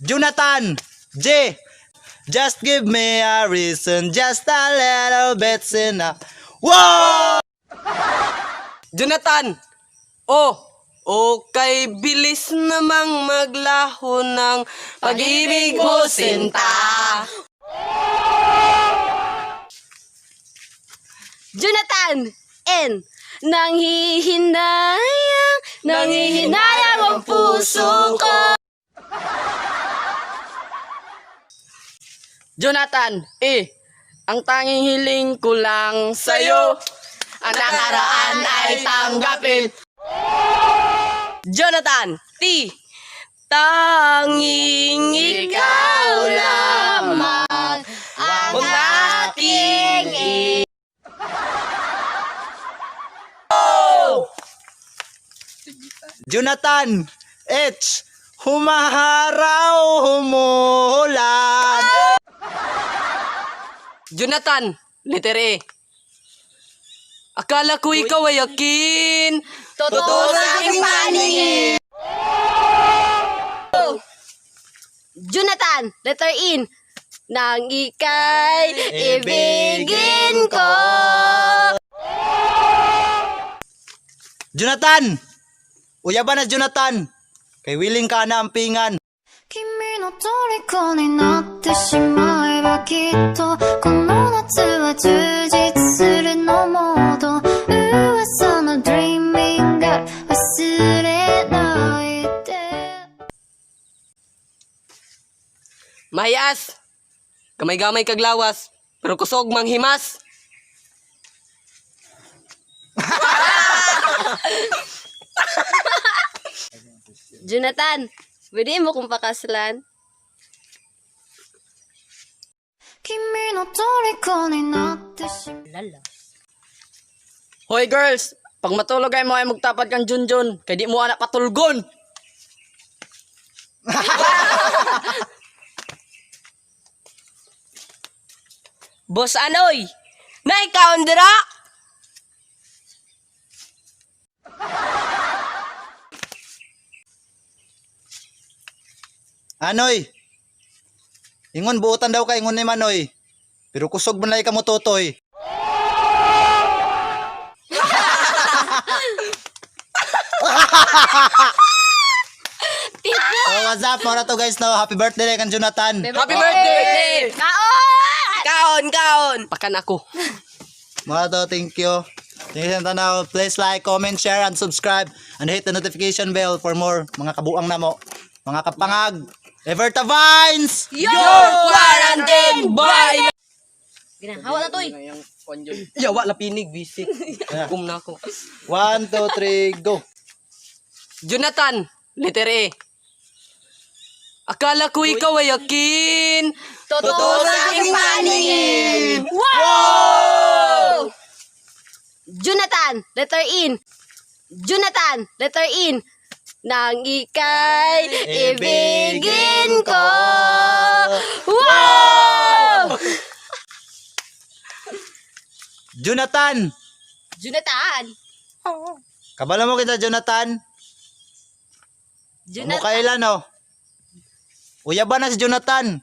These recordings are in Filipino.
Jonathan J. Just give me a reason, just a little bit's enough. Wow! Jonathan! Okay, bilis namang maglaho ng pag-ibig mo, sinta. Jonathan N. Nanghihinayang ang puso ko. Jonathan E. Ang tanging hiling ko lang sa'yo, ang nakaraan ay tanggapin. Jonathan T. Tanging ikaw lamang ang aking Jonathan H. Humaharaw, humulan. Jonathan, letter E. Akala ko ikaw ay akin. Totoo sa aking paningin. Jonathan, letter in. Nang ika'y ibigin ko. Jonathan! Uyaban na Jonathan! Kay willing ka na ampingan. 君の虜になってしまえばきっとこの夏は充実するのモード噂の Dreaming Girl 忘れないで Mayas, gamay-gamay kag lawas, pero kusog manghimas. Jonathan, pwede mo kong pakaslan? 君の虜になってしまえ Lala. Hoy girls, pag matulog ay mo ay magtapad kang junjun, kay di mo anak patulgon. Boss Anoy, naikaon dira. Anoy! Ingon buutan daw ka ingon ni Manoy. Pero kusog man lay ka mo totoy. So what's up mga to guys no? Happy birthday kang Jonathan. Happy birthday! Kaon! Kaon! Pakan ako. Mga to, thank you. Thank you sa tanaw. Please like, comment, share, and subscribe. And hit the notification bell for more mga kabuang na mo. Mga kapangag. Everta Vines! Your quarantine boy! Ginahawa na to eh. Yawa lapinig, bisik. Kum na ako. 1, 2, 3, go! Jonathan, letter E. Akala ko ikaw ay akin. Totoo sa aking paningin. Wow! Jonathan, letter in. Jonathan, letter in. Nang ika'y ibigin ko. Wow! Jonathan! Jonathan. Kabala mo kita, Jonathan. Jonathan. Kailan, no? Uyaban na si Jonathan.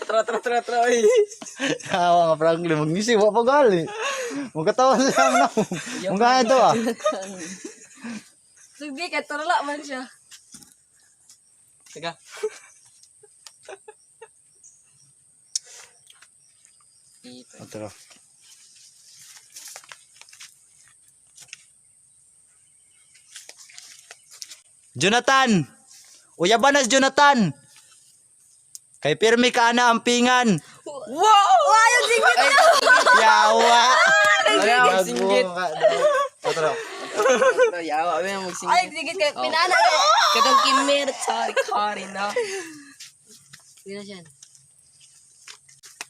Tra. Awa nga, Franklin. Mag-ngisi, wala pa gali. Magkatawa siya na. Mga ito, ah. Sige, katurla man siya. Teka. Ito. Jonathan! Uyaban na si Jonathan! Kay pirmi ka na ampingan. Wow! Ayaw, sige na. Yawa! Ayaw, singgit. Ito. Yawa, may magsinggit. Ay, sige ka. Pinana na. Katong kimir, sorry na. Sige na siya.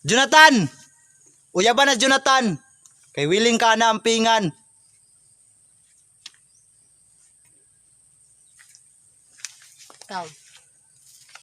Jonathan! Uyaban na si Jonathan! Kay willing ka na ampingan. Ikaw.